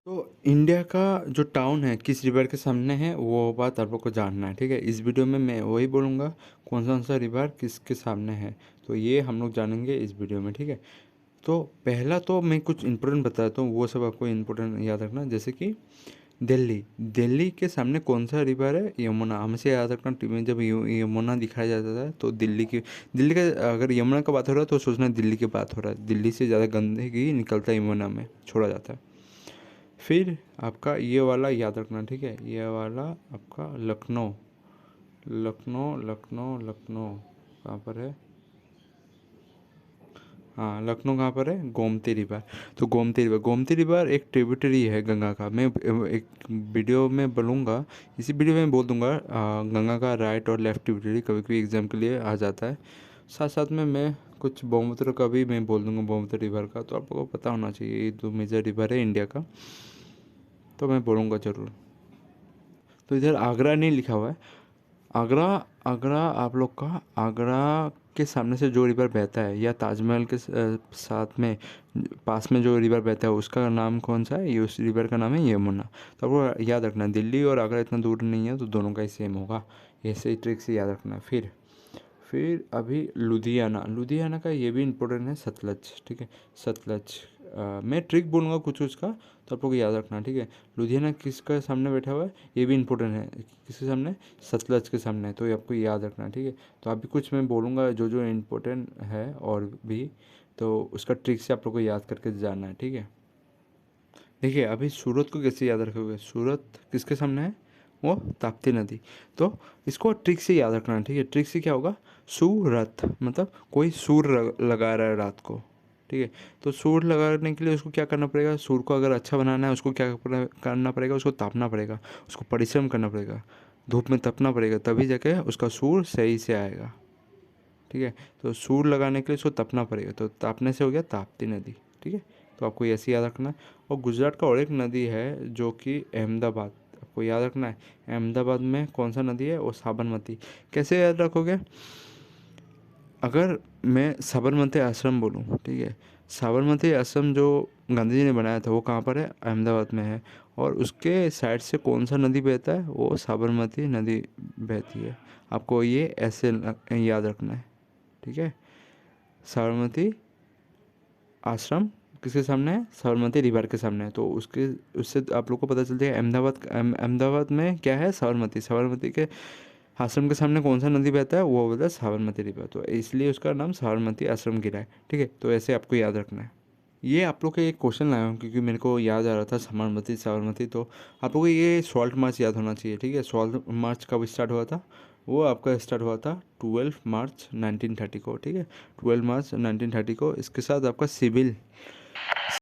तो इंडिया का जो टाउन है किस रिवर के सामने है वो बात आप लोग को जानना है। ठीक है, इस वीडियो में मैं वही बोलूँगा कौन सा रिवर किसके सामने है। तो ये हम लोग जानेंगे इस वीडियो में। ठीक है, तो पहला तो मैं कुछ इंपॉर्टेंट बताता हूँ, वो सब आपको इंपॉर्टेंट याद रखना। जैसे कि दिल्ली दिल्ली के सामने कौन सा रिवर है? यमुना। हमेशा याद रखना, टीवी में जब यमुना दिखाया जाता है तो दिल्ली का अगर यमुना का बात हो रहा है तो सोचना दिल्ली की बात हो रहा है। दिल्ली से ज़्यादा गंदगी निकलता है यमुना में, छोड़ा जाता है। फिर आपका ये वाला याद रखना। ठीक है, ये वाला आपका लखनऊ लखनऊ लखनऊ लखनऊ कहाँ पर है? हाँ, लखनऊ कहाँ पर है? गोमती रिवर। तो गोमती रिवर एक ट्रिब्यूटरी है गंगा का। मैं एक वीडियो में बोलूँगा, इसी वीडियो में बोल दूँगा गंगा का राइट और लेफ्ट ट्रिब्यूटरी कभी कभी एग्जाम के लिए आ जाता है। साथ साथ में मैं कुछ ब्रह्मपुत्र का भी मैं बोल दूँगा, ब्रह्मपुत्र रिवर का। तो आप लोगों को पता होना चाहिए, ये दो मेजर रिवर है इंडिया का, तो मैं बोलूँगा ज़रूर। तो इधर आगरा नहीं लिखा हुआ है। आगरा आगरा आप लोग का आगरा के सामने से जो रिवर बहता है, या ताजमहल के साथ में पास में जो रिवर बहता है उसका नाम कौन सा है? ये उस रिवर का नाम है यमुना। तो आपको याद रखना है, दिल्ली और आगरा इतना दूर नहीं है तो दोनों का ही सेम होगा। ऐसे ही ट्रिक से याद रखना है। फिर अभी लुधियाना लुधियाना का ये भी इम्पोर्टेंट है, सतलज। ठीक है, सतलज। मैं ट्रिक बोलूँगा कुछ उसका, तो आप लोग याद रखना। ठीक है, लुधियाना किसका सामने बैठा हुआ है? ये भी इम्पोर्टेंट है। किसके सामने? सतलज के सामने। तो ये आपको याद रखना। ठीक है, तो अभी कुछ मैं बोलूँगा जो जो इम्पोर्टेंट है और भी, तो उसका ट्रिक से आप लोग को याद करके जाना है। ठीक है, देखिए अभी सूरत को कैसे याद रखोगे? सूरत किसके सामने है? वो ताप्ती नदी। तो इसको ट्रिक से याद रखना। ठीक है, ट्रिक से क्या होगा? सूरत मतलब कोई सूर लगा रहा है रात को। ठीक है, तो सूर लगाने के लिए उसको क्या करना पड़ेगा? सूर को अगर अच्छा बनाना है उसको क्या करना पड़ेगा? उसको तापना पड़ेगा, उसको परिश्रम करना पड़ेगा, धूप में तपना पड़ेगा, तभी जाके उसका सूर सही से आएगा। ठीक है, तो सूर लगाने के लिए उसको तपना पड़ेगा, तो तापने से हो गया ताप्ती नदी। ठीक है, तो आपको ऐसे याद रखना है। और गुजरात का और एक नदी है जो कि अहमदाबाद, आपको याद रखना है। अहमदाबाद में कौन सा नदी है? वो साबरमती। कैसे याद रखोगे? अगर मैं साबरमती आश्रम बोलूँ, ठीक है, साबरमती आश्रम जो गांधी जी ने बनाया था वो कहाँ पर है? अहमदाबाद में है। और उसके साइड से कौन सा नदी बहता है? वो साबरमती नदी बहती है। आपको ये ऐसे याद रखना है। ठीक है, साबरमती आश्रम किसके सामने है? साबरमती रिवर के सामने है। तो उसके उससे आप लोग को पता चलता है अहमदाबाद में क्या है? साबरमती। साबरमती के आश्रम के सामने कौन सा नदी बहता है? वो बोलता है साबरमती रिवर, तो इसलिए उसका नाम साबरमती आश्रम गिरा है। ठीक है, तो ऐसे आपको याद रखना है। ये आप लोग के एक क्वेश्चन लाया हूँ क्योंकि मेरे को याद आ रहा था साबरमती साबरमती। तो आप लोगों को ये सॉल्ट मार्च याद होना चाहिए। ठीक है, सॉल्ट मार्च कब स्टार्ट हुआ था? वो आपका स्टार्ट हुआ था 12 मार्च 1930 को। ठीक है, 12 मार्च 1930 को। इसके साथ आपका सिविल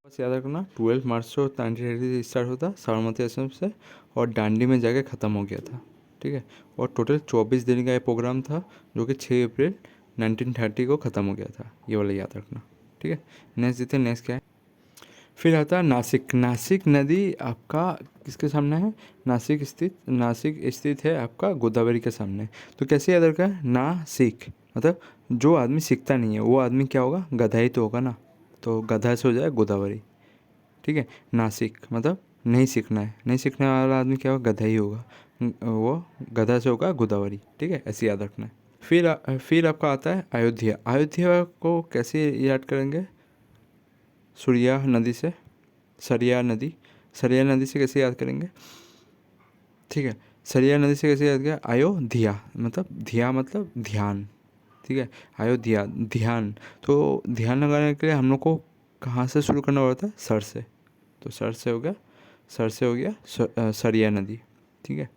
बस याद रखना, 12 मार्च को 1930 से स्टार्ट होता साबरमती आश्रम से, और दांडी में जाके ख़त्म हो गया था। ठीक है, और टोटल 24 दिन का ये प्रोग्राम था जो कि 6 अप्रैल 1930 को ख़त्म हो गया था। ये वाला याद रखना। ठीक है, नेक्स्ट देखते हैं, नेक्स्ट क्या है। फिर आता है नासिक। नासिक नदी आपका किसके सामने है? नासिक स्थित है आपका गोदावरी के सामने। तो कैसे याद रखा है? नासिक मतलब जो आदमी सीखता नहीं है वो आदमी क्या होगा? गधा ही तो होगा ना। तो गधा से हो जाए गोदावरी। ठीक है, नासिक मतलब नहीं सीखना है, नहीं सीखने वाला आदमी क्या होगा? गधा ही होगा। वो गधा से होगा गोदावरी। ठीक है, ऐसे याद रखना है। फिर आपका आता है अयोध्या। अयोध्या को कैसे याद करेंगे? सूर्या नदी से, सरिया नदी। सरिया नदी से कैसे याद करेंगे? ठीक है, सरिया नदी से कैसे याद किया? अयोध्या मतलब धिया मतलब ध्यान। ठीक है, अयोध्या ध्यान। तो ध्यान लगाने के लिए हम लोग को कहाँ से शुरू करना पड़ता है? सर से। तो सर से हो गया सरिया नदी। ठीक है,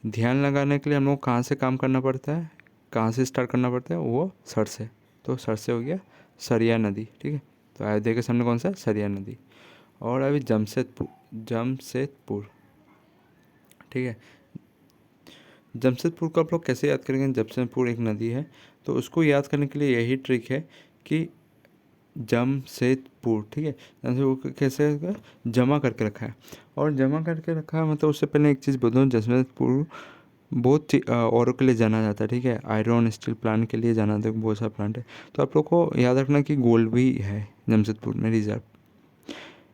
ध्यान लगाने के लिए हम लोग कहाँ से काम करना पड़ता है? कहाँ से स्टार्ट करना पड़ता है? वो सर से। तो सर से हो गया सरिया नदी। ठीक है, तो अयोध्या के सामने कौन सा है? सरिया नदी। और अभी जमशेदपुर। ठीक है, जमशेदपुर को आप लोग कैसे याद करेंगे? जमशेदपुर एक नदी है, तो उसको याद करने के लिए यही ट्रिक है कि जमशेदपुर। ठीक है, जमशेदपुर कैसे जमा करके रखा है। और जमा करके रखा है मतलब उससे पहले एक चीज़ बोलूँ, जमशेदपुर बहुत औरों के लिए जाना जाता है। ठीक है, आयरन स्टील प्लांट के लिए जाना जाता है, बहुत सारा प्लांट है। तो आप लोग को याद रखना कि गोल्ड भी है जमशेदपुर में रिजर्व।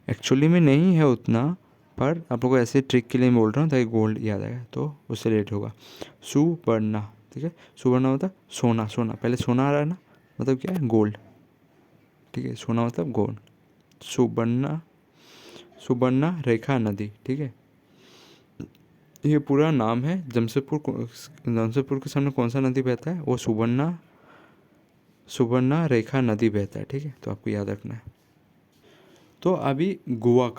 एक्चुअली में नहीं है उतना, पर आप लोगों को ऐसे ट्रिक के लिए मैं बोल रहा हूँ ताकि गोल्ड याद आएगा, तो उससे रिलेटेड होगा। सुवर्णा, ठीक है, सुवर्णा मतलब सोना, सोना पहले सोना आ रहा है ना, मतलब क्या है, गोल्ड, ठीक है, सोना मतलब गोल्ड। सुवर्णा, सुवर्णा रेखा नदी, ठीक है, ये पूरा नाम है। जमशेदपुर के सामने कौन सा नदी बहता है, वो सुवर्णा, सुवर्णा रेखा नदी बहता है, ठीक है, तो आपको याद रखना है। तो अभी गोवा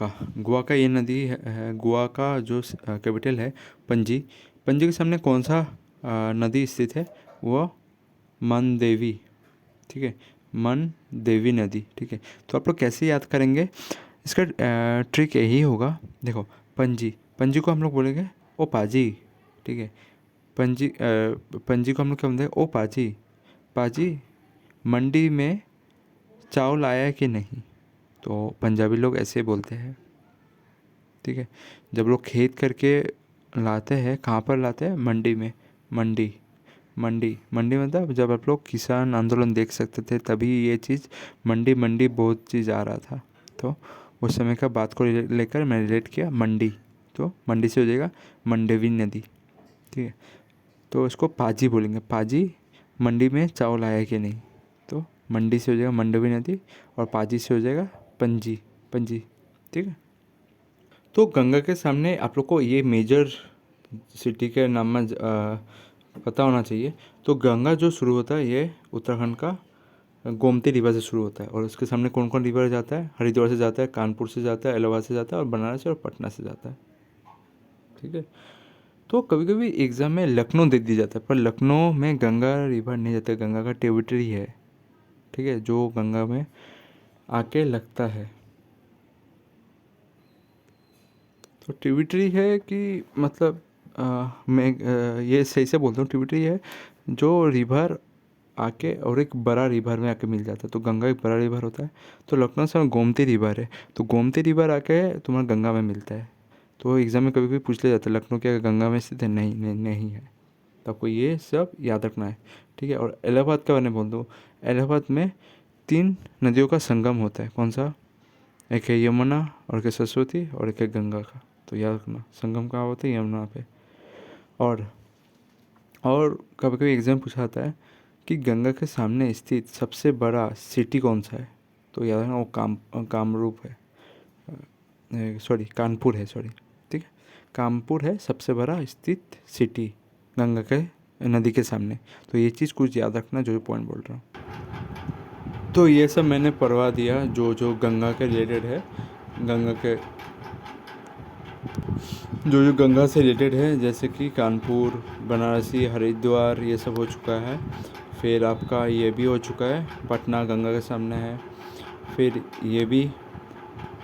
का ये नदी है, गोवा का जो कैपिटल है पणजी, पणजी के सामने कौन सा नदी स्थित है, वो मनदेवी, ठीक है, मनदेवी नदी, ठीक है। तो आप लोग कैसे याद करेंगे, इसका ट्रिक यही होगा। देखो, पणजी, पणजी को हम लोग बोलेंगे ओ पाजी, ठीक है, पणजी पणजी को हम लोग क्या बोलते हैं, ओ पाजी, पाजी मंडी में चावल आया है कि नहीं, तो पंजाबी लोग ऐसे बोलते हैं, ठीक है। जब लोग खेत करके लाते हैं, कहाँ पर लाते हैं, मंडी में, मंडी, मंडी, मंडी मतलब जब आप लोग किसान आंदोलन देख सकते थे तभी ये चीज़, मंडी मंडी बहुत चीज़ आ रहा था, तो उस समय का बात को लेकर मैं रिलेट किया मंडी, तो मंडी से हो जाएगा मंडवी नदी, ठीक है। तो इसको पाजी बोलेंगे, पाजी मंडी में चावल आया कि नहीं, तो मंडी से हो जाएगा मंडवी नदी, और पाजी से हो जाएगा पंजी, पंजी, ठीक है। तो गंगा के सामने आप लोग को ये मेजर सिटी के नाम में पता होना चाहिए। तो गंगा जो शुरू होता है ये उत्तराखंड का गोमती रिवर से शुरू होता है, और उसके सामने कौन कौन रिवर जाता है, हरिद्वार से जाता है, कानपुर से जाता है, इलाहाबाद से जाता है, और बनारस से और पटना से जाता है, ठीक है। तो कभी कभी एग्ज़ाम में लखनऊ दे दिया जाता है, पर लखनऊ में गंगा रिवर नहीं जाता, गंगा का ट्रिब्यूटरी है, ठीक है, जो गंगा में आके लगता है। तो ट्रिब्यूटरी है कि मतलब मैं ये सही से बोलता हूँ, ट्रिब्यूटरी है जो रिवर आके और एक बड़ा रिवर में आके मिल जाता है, तो गंगा एक बड़ा रिवर होता है। तो लखनऊ से गोमती रिवर है, तो गोमती रिवर आके तुम्हारा गंगा में मिलता है। तो एग्ज़ाम में कभी भी पूछ लिया जाता है लखनऊ क्या गंगा में स्थित है, नहीं नहीं नहीं है, तो आपको ये सब याद रखना है, ठीक है। और इलाहाबाद के बारे में बोल दूँ, इलाहाबाद में 3 नदियों का संगम होता है, कौन सा, एक है यमुना, और एक है सरस्वती, और एक है गंगा का, तो याद रखना संगम कहाँ होता है, यमुना पे। और और कभी कभी एग्ज़ाम पूछा जाता है कि गंगा के सामने स्थित सबसे बड़ा सिटी कौन सा है, तो याद रखना वो कामरूप है, सॉरी कानपुर है, सॉरी, ठीक है, कानपुर है सबसे बड़ा स्थित सिटी गंगा के नदी के सामने। तो ये चीज़ कुछ याद रखना जो पॉइंट बोल रहा हूँ। तो ये सब मैंने पढ़वा दिया जो जो गंगा के रिलेटेड है, गंगा के जो जो गंगा से रिलेटेड है, जैसे कि कानपुर, बनारसी, हरिद्वार, ये सब हो चुका है। फिर आपका ये भी हो चुका है, पटना गंगा के सामने है, फिर ये भी,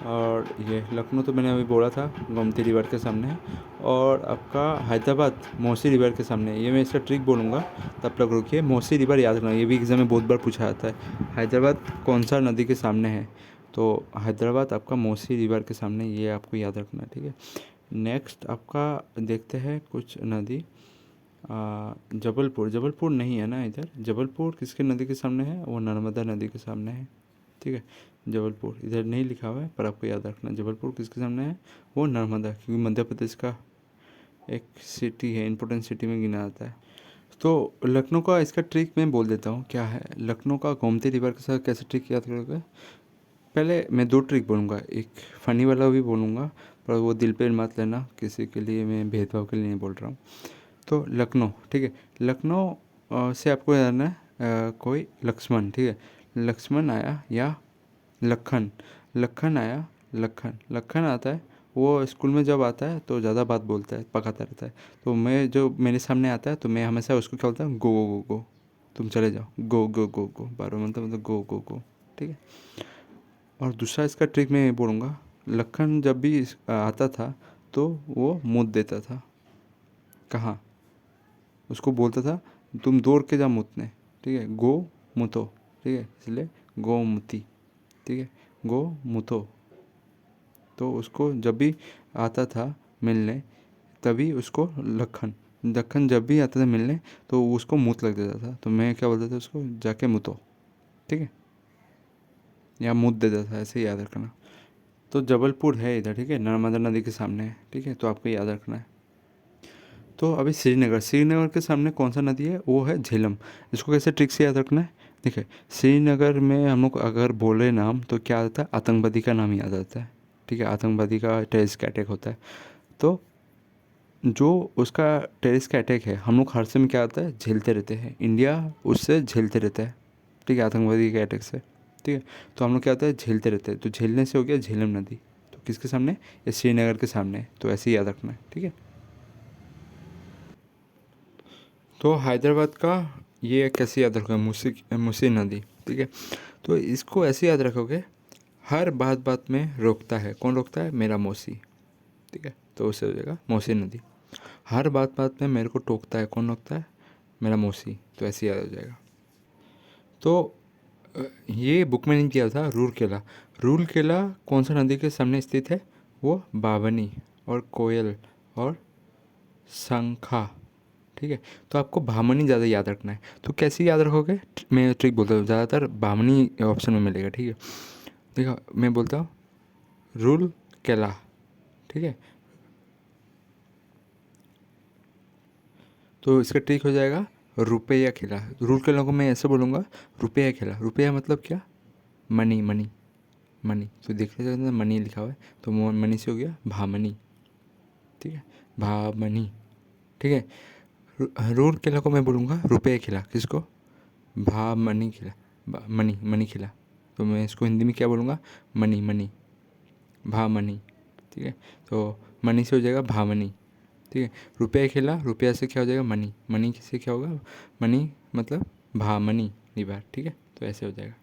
और ये लखनऊ तो मैंने अभी बोला था गोमती रिवर के सामने है, और आपका हैदराबाद मौसी रिवर के सामने है। ये मैं इसका ट्रिक बोलूँगा, तब तक रुकिए, मौसी रिवर याद रखना, ये भी एग्जाम में बहुत बार पूछा जाता है, हैदराबाद कौन सा नदी के सामने है, तो हैदराबाद आपका मौसी रिवर के सामने, ये आपको याद रखना है, ठीक है। नेक्स्ट आपका देखते हैं कुछ नदी, जबलपुर, जबलपुर नहीं है ना इधर, जबलपुर किसके नदी के सामने है, वो नर्मदा नदी के सामने है, ठीक है। जबलपुर इधर नहीं लिखा हुआ है पर आपको याद रखना, जबलपुर किसके सामने है, वो नर्मदा, क्योंकि मध्य प्रदेश का एक सिटी है, इंपॉर्टेंट सिटी में गिना जाता है। तो लखनऊ का इसका ट्रिक मैं बोल देता हूँ क्या है, लखनऊ का गोमती रिवर के साथ कैसे ट्रिक याद करोगे। पहले मैं 2 ट्रिक बोलूँगा, एक फ़नी वाला भी बोलूँगा, पर वो दिल पे मत लेना, किसी के लिए मैं भेदभाव के लिए नहीं बोल रहा हूँ। तो लखनऊ, ठीक है, लखनऊ से आपको जाना है कोई लक्ष्मण, ठीक है, लक्ष्मण आया या लखन, लखन आया, लखन, लखन आता है, वो स्कूल में जब आता है तो ज़्यादा बात बोलता है, पकाता रहता है, तो मैं जो मेरे सामने आता है तो मैं हमेशा उसको क्या बोलता हूँ, गो गो गो गो, तुम चले जाओ, गो गो गो गो, बार मतलब गो गो गो, ठीक है। और दूसरा इसका ट्रिक मैं बोलूँगा, लखन जब भी आता था तो वो मुँह देता था, कहाँ, उसको बोलता था तुम दौड़ के जा मुतने, ठीक है, गो मुतो, ठीक है, इसलिए गोमती, ठीक है, गो मुतो। तो उसको जब भी आता था मिलने, तभी उसको लखन, लखन जब भी आता था मिलने तो उसको मुँह लग देता था, तो मैं क्या बोलता था उसको, जाके मुतो, ठीक है, या मुँह देता था, ऐसे याद रखना। तो जबलपुर है इधर, ठीक है, नर्मदा नदी के सामने है, ठीक है, तो आपको याद रखना है। तो अभी श्रीनगर, श्रीनगर के सामने कौन सा नदी है, वो है झेलम। इसको कैसे ट्रिक से याद रखना है, देखिए श्रीनगर में हम लोग अगर बोले नाम तो क्या आता है, आतंकवादी का नाम याद आता है, ठीक है, आतंकवादी का टेररिस्ट का अटैक होता है। तो जो उसका टेररिस्ट का अटैक है हम लोग हर समय क्या आता है, झेलते रहते हैं, इंडिया उससे झेलते रहता है, ठीक है, आतंकवादी के अटैक से, ठीक है। तो हम लोग क्या होता है, झेलते रहते हैं, तो झेलने से हो गया झेलम नदी। तो किसके सामने, ये श्रीनगर के सामने है, तो ऐसे ही याद रखना है, ठीक है। तो हैदराबाद का ये कैसे याद रखोगे, मूसी नदी, ठीक है। तो इसको ऐसे याद रखोगे, हर बात बात में रोकता है, कौन रोकता है, मेरा मौसी, ठीक है, तो उससे हो जाएगा मौसी नदी। हर बात बात में मेरे को टोकता है, कौन रोकता है, मेरा मौसी, तो ऐसे याद हो जाएगा। तो ये बुक में नहीं किया था, रूरकेला। रूरकेला कौन सा नदी के सामने स्थित है, वो बावनी और कोयल और शंखा, ठीक है। तो आपको भामनी ज़्यादा याद रखना है, तो कैसे याद रखोगे, मैं ट्रिक बोलता हूँ, ज़्यादातर भामनी ऑप्शन में मिलेगा, ठीक है। देखो मैं बोलता हूँ रूल केला, ठीक है, तो इसका ट्रिक हो जाएगा रुपया खिला। रूल केला को मैं ऐसे बोलूँगा, रुपया खिला, रुपया मतलब क्या, मनी, मनी, मनी, तो देख लीजिए मनी लिखा हुआ है, तो मनी से हो गया भामनी, ठीक है, भामनी, ठीक है। रूल केला को मैं बोलूँगा रुपये खिला, किसको, भा मनी खिला, मनी, मनी खिला, तो मैं इसको हिंदी में क्या बोलूँगा, मनी, मनी, भा मनी, ठीक है। तो मनी से हो जाएगा भामनी, ठीक है। रुपये खिला, रुपया से क्या हो जाएगा, मनी, मनी से क्या होगा, मनी मतलब भामनी निबार, ठीक है, तो ऐसे हो जाएगा।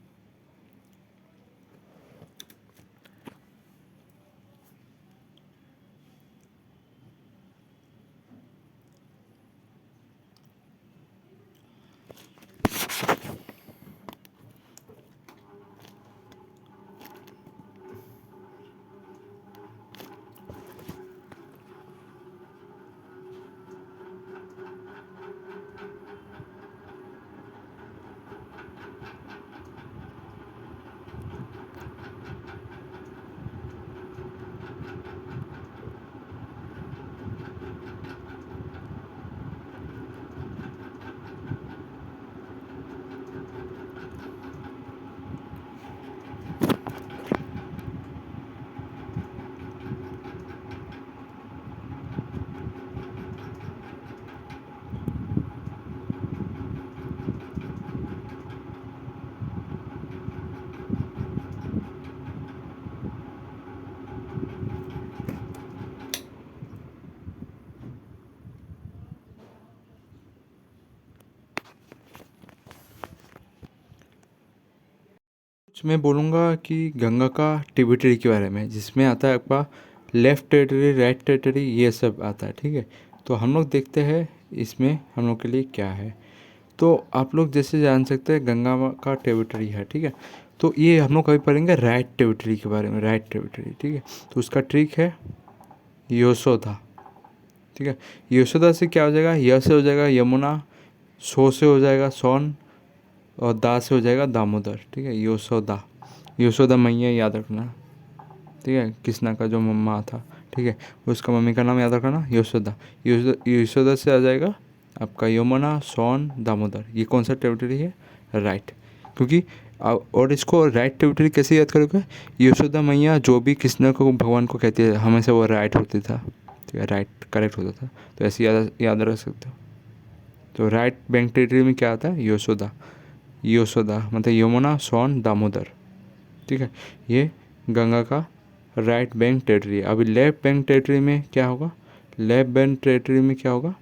कुछ मैं बोलूँगा कि गंगा का ट्रिब्यूटरी के बारे में, जिसमें आता है आपका लेफ़्ट टेरिटरी, राइट टेरिटरी, ये सब आता है, ठीक है। तो हम लोग देखते हैं इसमें हम लोग के लिए क्या है। तो आप लोग जैसे जान सकते हैं गंगा का ट्रिब्यूटरी है, ठीक है। तो ये हम लोग कभी पढ़ेंगे राइट ट्रिब्यूटरी के बारे में, राइट ट्रिब्यूटरी, ठीक है। तो उसका ट्रिक है यशोदा, ठीक है। यशोदा से क्या हो जाएगा, य से हो जाएगा यमुना, सो से हो जाएगा सोन, और दा से हो जाएगा दामोदर, ठीक है, यशोदा, यशोदा मैया याद रखना, ठीक है, कृष्णा का जो मम्मा था, ठीक है, उसका मम्मी का नाम याद रखना यशोदा। यशोदा से आ जाएगा आपका यमुना, सोन, दामोदर, ये कौन सा टेरिटरी है, राइट, क्योंकि और इसको राइट टेरिटरी कैसे याद करोगे, यशोदा मैया जो भी कृष्ण को भगवान को कहती है हमेशा वो राइट होती था, ठीक है, राइट करेक्ट होता था, तो ऐसे याद याद रख सकते हो। तो राइट बैंक टेरिटरी में क्या आता है, यशोदा, यशोदा मतलब यमुना, सोन, दामोदर, ठीक है, ये गंगा का राइट बैंक टेरिटरी है। अभी लेफ्ट बैंक टेरिटरी में क्या होगा, लेफ्ट बैंक टेरिटरी में क्या होगा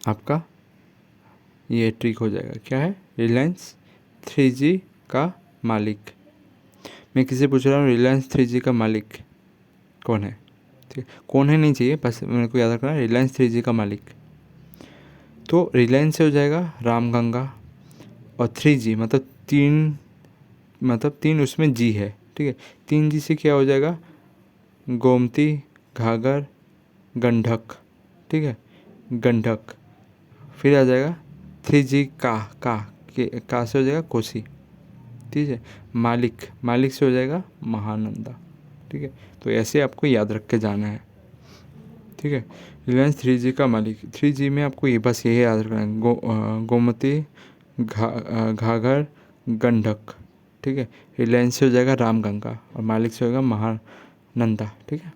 आपका, ये ट्रिक हो जाएगा, क्या है, रिलायंस 3G का मालिक। मैं किसी पूछ रहा हूँ रिलायंस 3G का मालिक कौन है, ठीक है, कौन है नहीं चाहिए, बस मेरे को याद रखना है रिलायंस 3G का मालिक। तो रिलायंस से हो जाएगा रामगंगा, और 3G मतलब तीन, मतलब तीन उसमें जी है, ठीक है, 3G से क्या हो जाएगा, गोमती, घाघर, गंडक, ठीक है, गंडक, फिर आ जाएगा 3G का, का से हो जाएगा कोसी, ठीक है। मालिक, मालिक से हो जाएगा महानंदा, ठीक है। तो ऐसे आपको याद रख के जाना है, ठीक है। रिलायंस 3G का मालिक, 3G में आपको ये बस यही याद रखना है, गोमती, घाघर, गंडक, ठीक है। रिलायंस से हो जाएगा रामगंगा और मालिक से होगा महानंदा, ठीक है।